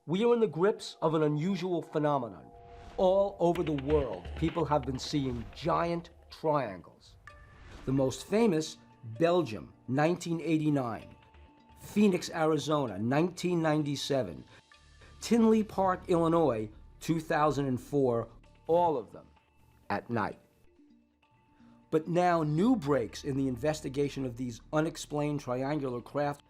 We are in the grips of an unusual phenomenon. All over the world, people have been seeing giant triangles. The most famous, Belgium, 1989. Phoenix, Arizona, 1997. Tinley Park, Illinois, 2004, all of them at night. But now new breaks in the investigation of these unexplained triangular craft.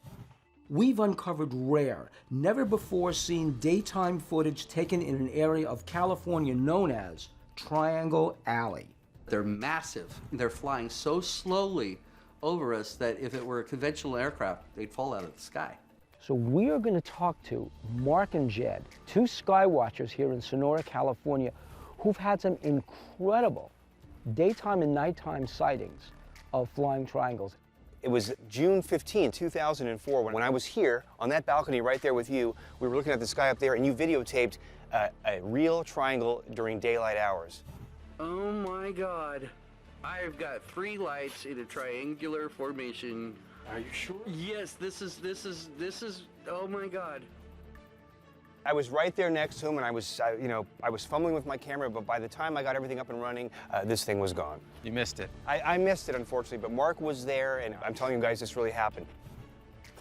We've uncovered rare, never before seen daytime footage taken in an area of California known as Triangle Alley. They're massive. They're flying so slowly over us that if it were a conventional aircraft, they'd fall out of the sky. So we are going to talk to Mark and Jed, two sky watchers here in Sonora, California, who've had some incredible daytime and nighttime sightings of flying triangles. It was June 15, 2004, when I was here on that balcony right there with you. We were looking at the sky up there, and you videotaped a real triangle during daylight hours. Oh my God. I've got 3 lights in a triangular formation. Are you sure? Yes, this is, oh my God. I was right there next to him, and I was fumbling with my camera, but by the time I got everything up and running, this thing was gone. You missed it. I missed it, unfortunately, but Mark was there, and I'm telling you guys, this really happened.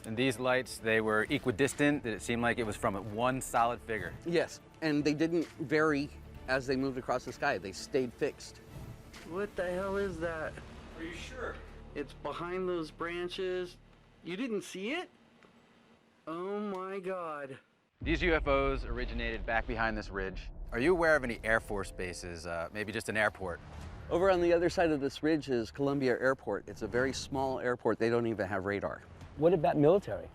And these lights, they were equidistant. It seemed like it was from one solid figure. Yes, and they didn't vary as they moved across the sky. They stayed fixed. What the hell is that? Are you sure? It's behind those branches. You didn't see it? Oh my God. These UFOs originated back behind this ridge. Are you aware of any Air Force bases, maybe just an airport? Over on the other side of this ridge is Columbia Airport. It's a very small airport. They don't even have radar. What about military?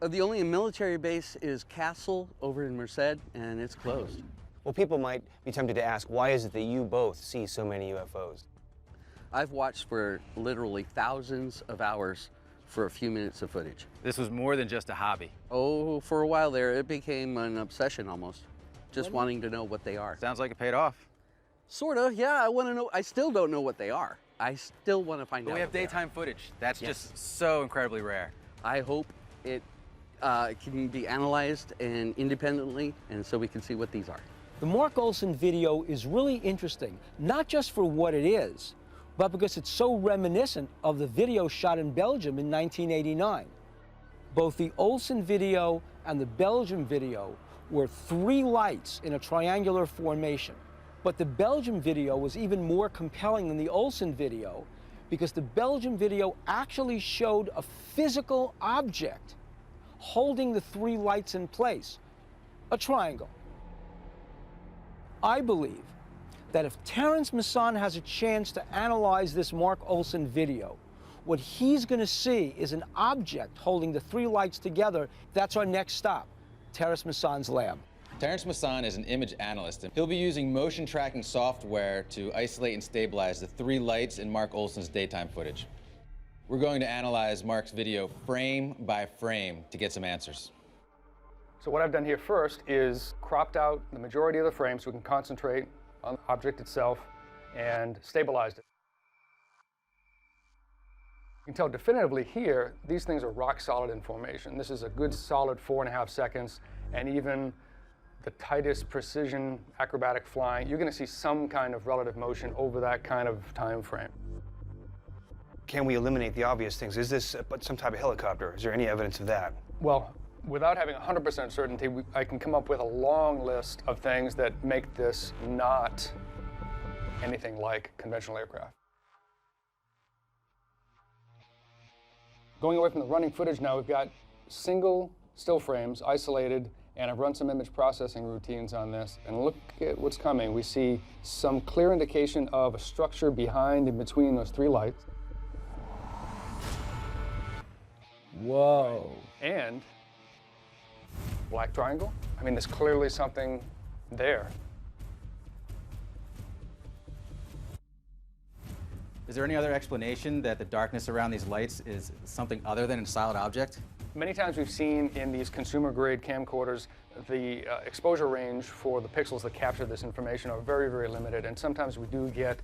The only military base is Castle over in Merced, and it's closed. Well, people might be tempted to ask, why is it that you both see so many UFOs? I've watched for literally thousands of hours for a few minutes of footage. This was more than just a hobby. Oh, for a while there, it became an obsession almost. Just wanting to know what they are. Sounds like it paid off. Sort of, yeah, I want to know. I still don't know what they are. I still want to find out. But we have what they are. daytime footage. That's Yes. just so incredibly rare. I hope it can be analyzed and independently, and so we can see what these are. The Mark Olson video is really interesting, not just for what it is, but because it's so reminiscent of the video shot in Belgium in 1989. Both the Olson video and the Belgium video were 3 lights in a triangular formation. But the Belgium video was even more compelling than the Olson video because the Belgium video actually showed a physical object holding the 3 lights in place, a triangle. I believe that if Terrence Masson has a chance to analyze this Mark Olson video, what he's going to see is an object holding the 3 lights together. That's our next stop, Terrence Masson's lab. Terrence Masson is an image analyst, and he'll be using motion tracking software to isolate and stabilize the 3 lights in Mark Olson's daytime footage. We're going to analyze Mark's video frame by frame to get some answers. So what I've done here first is cropped out the majority of the frame so we can concentrate on the object itself and stabilized it. You can tell definitively here, these things are rock solid in formation. This is a good solid 4.5 seconds, and even the tightest precision acrobatic flying, you're going to see some kind of relative motion over that kind of time frame. Can we eliminate the obvious things? Is this some type of helicopter? Is there any evidence of that? Well, without having 100% certainty, I can come up with a long list of things that make this not anything like conventional aircraft. Going away from the running footage now, we've got single still frames, isolated, and I've run some image processing routines on this. And look at what's coming. We see some clear indication of a structure behind and between those 3 lights. Whoa. And black triangle. I mean, there's clearly something there. Is there any other explanation that the darkness around these lights is something other than a solid object? Many times we've seen in these consumer-grade camcorders, the exposure range for the pixels that capture this information are very, very limited, and sometimes we do get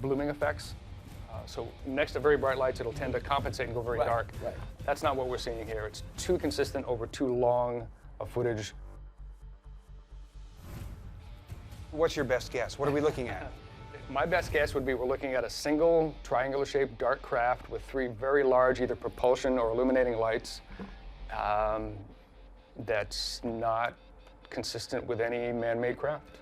blooming effects. So next to very bright lights, it'll tend to compensate and go very dark. Right. That's not what we're seeing here. It's too consistent over too long a footage What's your best guess? What are we looking at? My best guess would be we're looking at a single triangular-shaped dark craft with 3 very large either propulsion or illuminating lights that's not consistent with any man-made craft.